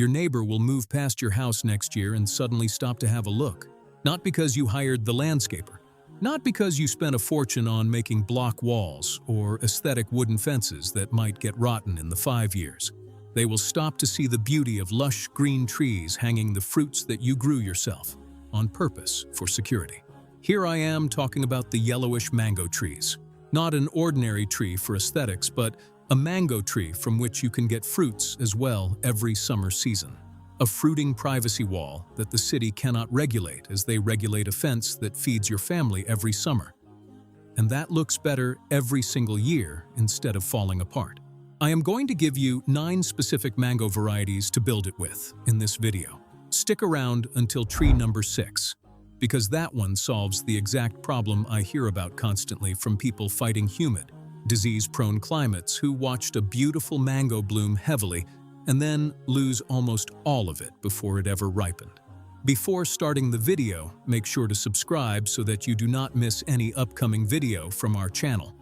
Your neighbor will move past your house next year and suddenly stop to have a look. Not because you hired the landscaper. Not because you spent a fortune on making block walls or aesthetic wooden fences that might get rotten in the 5 years. They will stop to see the beauty of lush green trees hanging the fruits that you grew yourself, on purpose for security. Here I am talking about the yellowish mango trees. Not an ordinary tree for aesthetics, but a mango tree from which you can get fruits as well every summer season. A fruiting privacy wall that the city cannot regulate as they regulate a fence that feeds your family every summer. And that looks better every single year instead of falling apart. I am going to give you 9 specific mango varieties to build it with in this video. Stick around until tree number 6, because that one solves the exact problem I hear about constantly from people fighting humid, disease-prone climates who watched a beautiful mango bloom heavily and then lose almost all of it before it ever ripened. Before starting the video, make sure to subscribe so that you do not miss any upcoming video from our channel.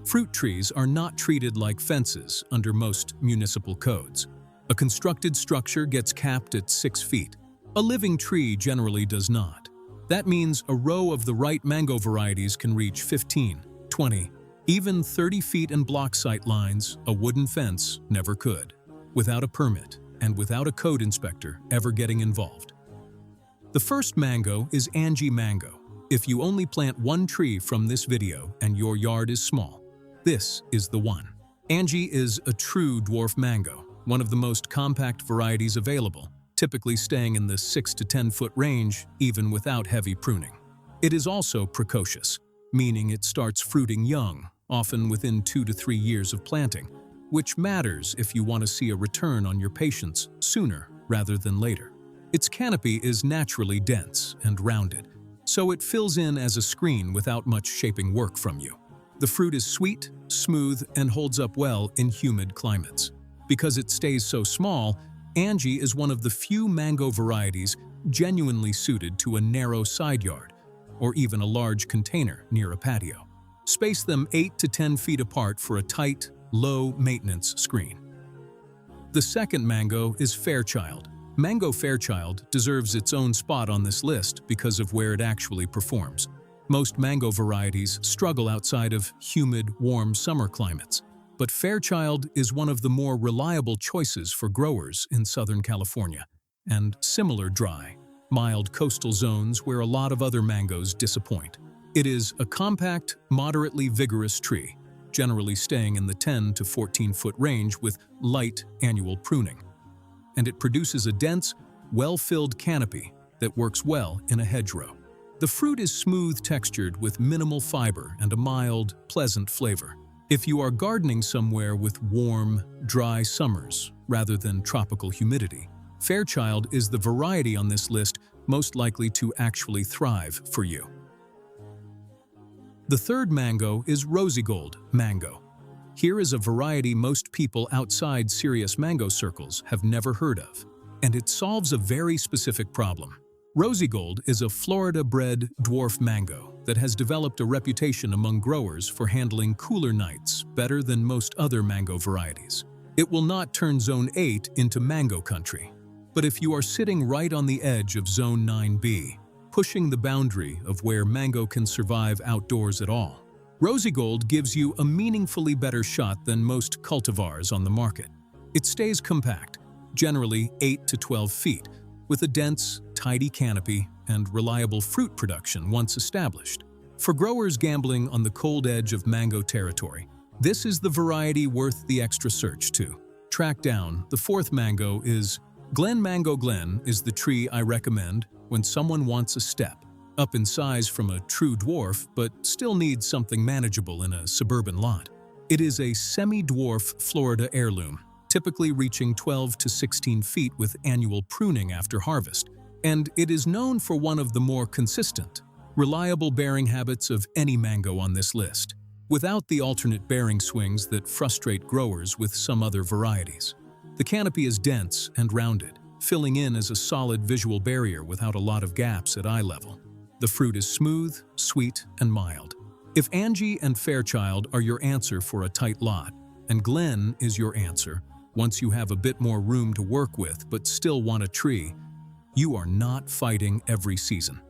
Fruit trees are not treated like fences under most municipal codes. A constructed structure gets capped at 6 feet. A living tree generally does not. That means a row of the right mango varieties can reach 15, 20, even 30 feet in block sight lines a wooden fence never could, without a permit and without a code inspector ever getting involved. The first mango is Angie Mango. If you only plant one tree from this video and your yard is small, this is the one. Angie is a true dwarf mango, one of the most compact varieties available, typically staying in the 6 to 10 foot range even without heavy pruning. It is also precocious, meaning it starts fruiting young, often within 2 to 3 years of planting, which matters if you want to see a return on your patience sooner rather than later. Its canopy is naturally dense and rounded, so it fills in as a screen without much shaping work from you. The fruit is sweet, smooth, and holds up well in humid climates. Because it stays so small, Angie is one of the few mango varieties genuinely suited to a narrow side yard or even a large container near a patio. Space them 8 to 10 feet apart for a tight, low-maintenance screen. The second mango is Fairchild. Mango Fairchild deserves its own spot on this list because of where it actually performs. Most mango varieties struggle outside of humid, warm summer climates, but Fairchild is one of the more reliable choices for growers in Southern California and similar dry, mild coastal zones where a lot of other mangoes disappoint. It is a compact, moderately vigorous tree, generally staying in the 10 to 14 foot range with light annual pruning. And it produces a dense, well-filled canopy that works well in a hedgerow. The fruit is smooth-textured with minimal fiber and a mild, pleasant flavor. If you are gardening somewhere with warm, dry summers rather than tropical humidity, Fairchild is the variety on this list most likely to actually thrive for you. The third mango is Rosigold Mango. Here is a variety most people outside serious mango circles have never heard of, and it solves a very specific problem. Rosigold is a Florida-bred dwarf mango that has developed a reputation among growers for handling cooler nights better than most other mango varieties. It will not turn Zone 8 into mango country, but if you are sitting right on the edge of Zone 9B, pushing the boundary of where mango can survive outdoors at all, Rosigold gives you a meaningfully better shot than most cultivars on the market. It stays compact, generally 8 to 12 feet, with a dense, tidy canopy and reliable fruit production once established. For growers gambling on the cold edge of mango territory, this is the variety worth the extra search to track down. The fourth mango is Glen Mango. Glen is the tree I recommend when someone wants a step up in size from a true dwarf but still needs something manageable in a suburban lot. It is a semi-dwarf Florida heirloom, typically reaching 12 to 16 feet with annual pruning after harvest, and it is known for one of the more consistent, reliable bearing habits of any mango on this list, without the alternate bearing swings that frustrate growers with some other varieties. The canopy is dense and rounded, filling in as a solid visual barrier without a lot of gaps at eye level. The fruit is smooth, sweet, and mild. If Angie and Fairchild are your answer for a tight lot, and Glen is your answer, once you have a bit more room to work with but still want a tree, you are not fighting every season.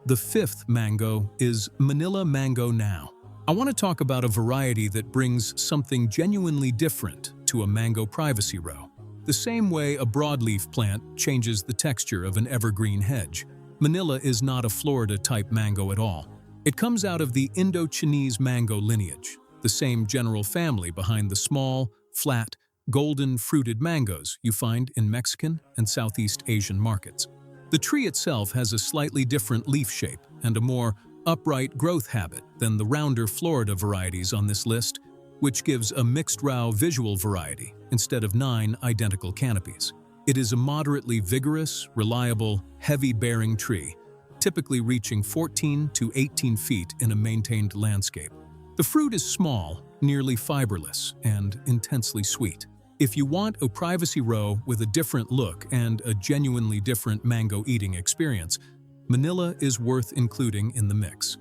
The fifth mango is Manila Mango now. I want to talk about a variety that brings something genuinely different to a mango privacy row. The same way a broadleaf plant changes the texture of an evergreen hedge, Manila is not a Florida-type mango at all. It comes out of the Indochinese mango lineage, the same general family behind the small, flat, golden fruited mangoes you find in Mexican and Southeast Asian markets. The tree itself has a slightly different leaf shape and a more upright growth habit than the rounder Florida varieties on this list, which gives a mixed row visual variety instead of 9 identical canopies. It is a moderately vigorous, reliable, heavy-bearing tree, typically reaching 14 to 18 feet in a maintained landscape. The fruit is small, nearly fiberless, and intensely sweet. If you want a privacy row with a different look and a genuinely different mango eating experience, Manila is worth including in the mix.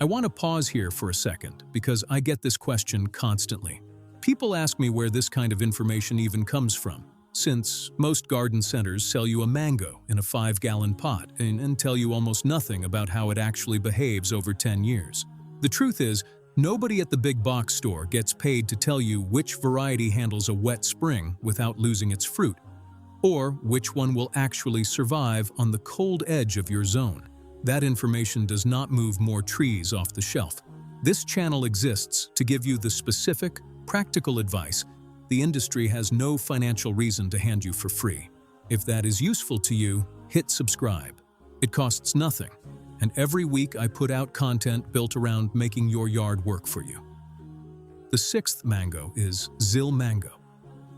I want to pause here for a second because I get this question constantly. People ask me where this kind of information even comes from, since most garden centers sell you a mango in a 5-gallon pot and tell you almost nothing about how it actually behaves over 10 years. The truth is, nobody at the big box store gets paid to tell you which variety handles a wet spring without losing its fruit, or which one will actually survive on the cold edge of your zone. That information does not move more trees off the shelf. This channel exists to give you the specific, practical advice the industry has no financial reason to hand you for free. If that is useful to you, hit subscribe. It costs nothing, and every week I put out content built around making your yard work for you. The sixth mango is Zill Mango.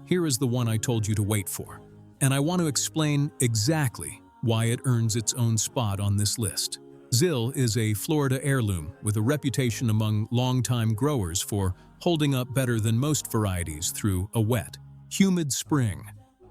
Here is the one I told you to wait for, and I want to explain exactly why it earns its own spot on this list. Zill is a Florida heirloom with a reputation among longtime growers for holding up better than most varieties through a wet, humid spring,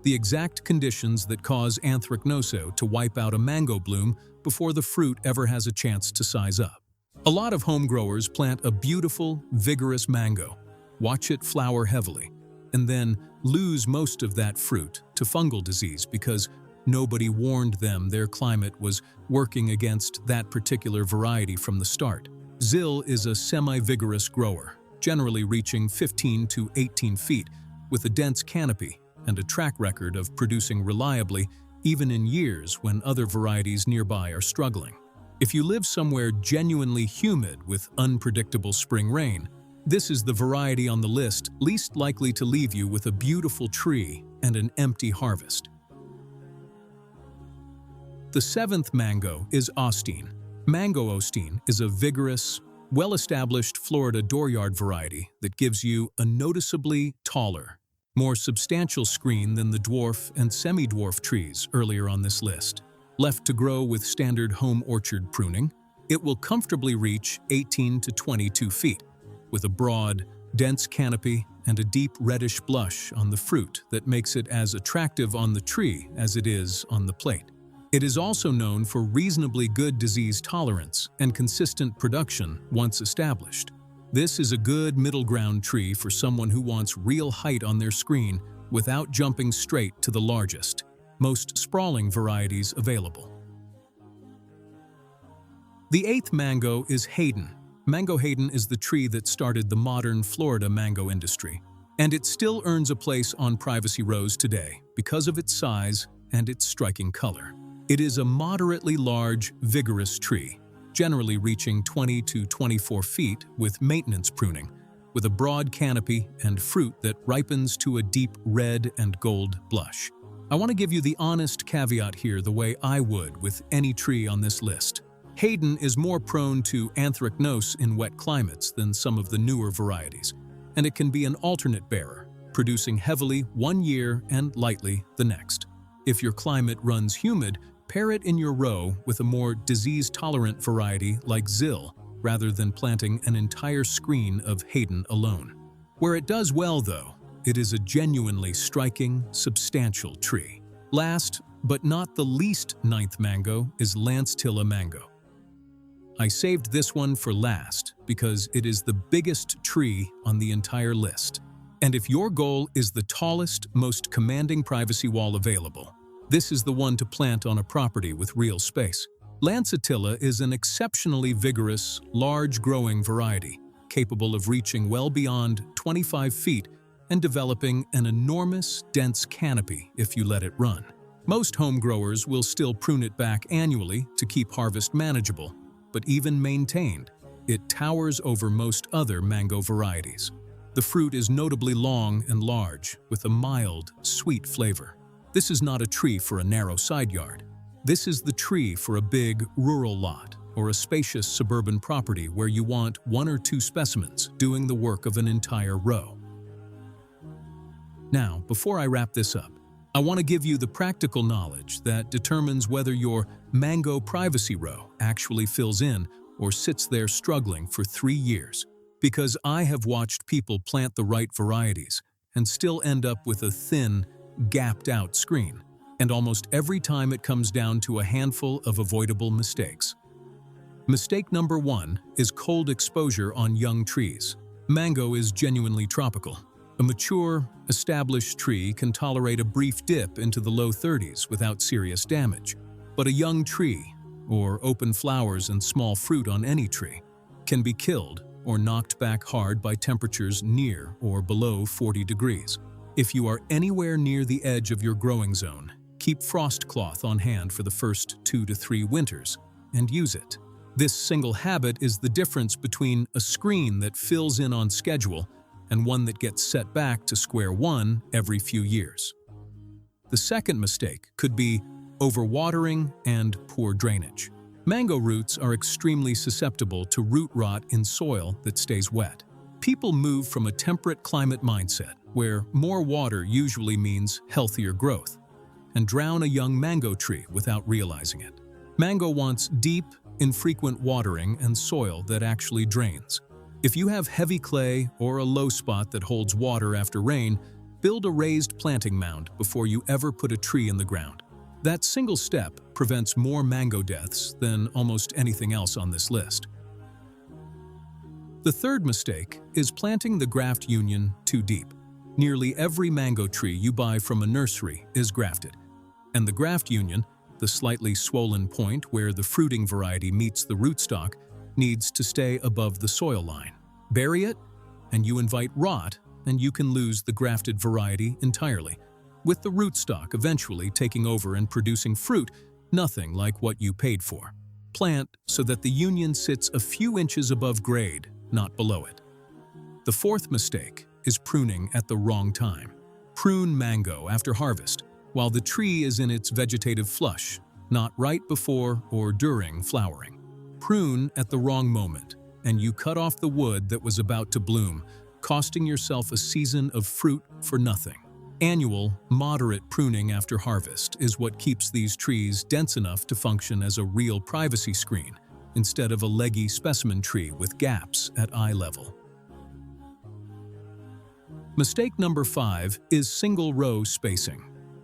the exact conditions that cause anthracnose to wipe out a mango bloom before the fruit ever has a chance to size up. A lot of home growers plant a beautiful, vigorous mango, watch it flower heavily, and then lose most of that fruit to fungal disease because nobody warned them their climate was working against that particular variety from the start. Zill is a semi-vigorous grower, generally reaching 15 to 18 feet, with a dense canopy and a track record of producing reliably even in years when other varieties nearby are struggling. If you live somewhere genuinely humid with unpredictable spring rain, this is the variety on the list least likely to leave you with a beautiful tree and an empty harvest. The seventh mango is Osteen. Mango Osteen is a vigorous, well-established Florida dooryard variety that gives you a noticeably taller, more substantial screen than the dwarf and semi-dwarf trees earlier on this list. Left to grow with standard home orchard pruning, it will comfortably reach 18 to 22 feet, with a broad, dense canopy and a deep reddish blush on the fruit that makes it as attractive on the tree as it is on the plate. It is also known for reasonably good disease tolerance and consistent production once established. This is a good middle ground tree for someone who wants real height on their screen without jumping straight to the largest, most sprawling varieties available. The eighth mango is Haden. Mango Haden is the tree that started the modern Florida mango industry, and it still earns a place on privacy rows today because of its size and its striking color. It is a moderately large, vigorous tree, generally reaching 20 to 24 feet with maintenance pruning, with a broad canopy and fruit that ripens to a deep red and gold blush. I want to give you the honest caveat here the way I would with any tree on this list. Haden is more prone to anthracnose in wet climates than some of the newer varieties, and it can be an alternate bearer, producing heavily one year and lightly the next. If your climate runs humid, pair it in your row with a more disease-tolerant variety like Zill, rather than planting an entire screen of Haden alone. Where it does well, though, it is a genuinely striking, substantial tree. Last, but not the least ninth mango is Lancetilla Mango. I saved this one for last because it is the biggest tree on the entire list. And if your goal is the tallest, most commanding privacy wall available, this is the one to plant on a property with real space. Lancetilla is an exceptionally vigorous, large-growing variety, capable of reaching well beyond 25 feet and developing an enormous, dense canopy if you let it run. Most home growers will still prune it back annually to keep harvest manageable, but even maintained, it towers over most other mango varieties. The fruit is notably long and large, with a mild, sweet flavor. This is not a tree for a narrow side yard. This is the tree for a big, rural lot or a spacious suburban property where you want 1 or 2 specimens doing the work of an entire row. Now, before I wrap this up, I want to give you the practical knowledge that determines whether your mango privacy row actually fills in or sits there struggling for 3 years. Because I have watched people plant the right varieties and still end up with a thin, gapped-out screen. And almost every time it comes down to a handful of avoidable mistakes. Mistake number 1 is cold exposure on young trees. Mango is genuinely tropical. A mature, established tree can tolerate a brief dip into the low 30s without serious damage. But a young tree, or open flowers and small fruit on any tree, can be killed or knocked back hard by temperatures near or below 40 degrees. If you are anywhere near the edge of your growing zone, keep frost cloth on hand for the first 2 to 3 winters and use it. This single habit is the difference between a screen that fills in on schedule and one that gets set back to square one every few years. The second mistake could be overwatering and poor drainage. Mango roots are extremely susceptible to root rot in soil that stays wet. People move from a temperate climate mindset, where more water usually means healthier growth, and drown a young mango tree without realizing it. Mango wants deep, infrequent watering and soil that actually drains. If you have heavy clay or a low spot that holds water after rain, build a raised planting mound before you ever put a tree in the ground. That single step prevents more mango deaths than almost anything else on this list. The third mistake is planting the graft union too deep. Nearly every mango tree you buy from a nursery is grafted, and the graft union, the slightly swollen point where the fruiting variety meets the rootstock, needs to stay above the soil line. Bury it, and you invite rot, and you can lose the grafted variety entirely, with the rootstock eventually taking over and producing fruit nothing like what you paid for. Plant so that the union sits a few inches above grade, not below it. The fourth mistake is pruning at the wrong time. Prune mango after harvest, while the tree is in its vegetative flush, not right before or during flowering. Prune at the wrong moment, and you cut off the wood that was about to bloom, costing yourself a season of fruit for nothing. Annual, moderate pruning after harvest is what keeps these trees dense enough to function as a real privacy screen, instead of a leggy specimen tree with gaps at eye level. Mistake number 5 is single-row spacing.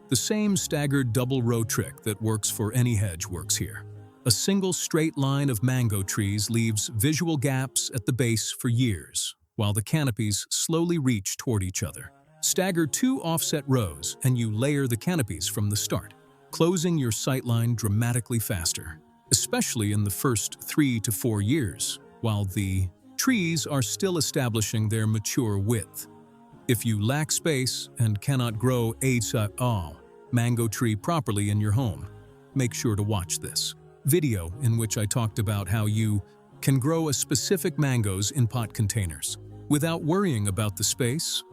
The same staggered double-row trick that works for any hedge works here. A single straight line of mango trees leaves visual gaps at the base for years, while the canopies slowly reach toward each other. Stagger 2 offset rows and you layer the canopies from the start, closing your sightline dramatically faster, especially in the first 3 to 4 years, while the trees are still establishing their mature width. If you lack space and cannot grow a mango tree properly in your home, make sure to watch this video in which I talked about how you can grow a specific mangoes in pot containers without worrying about the space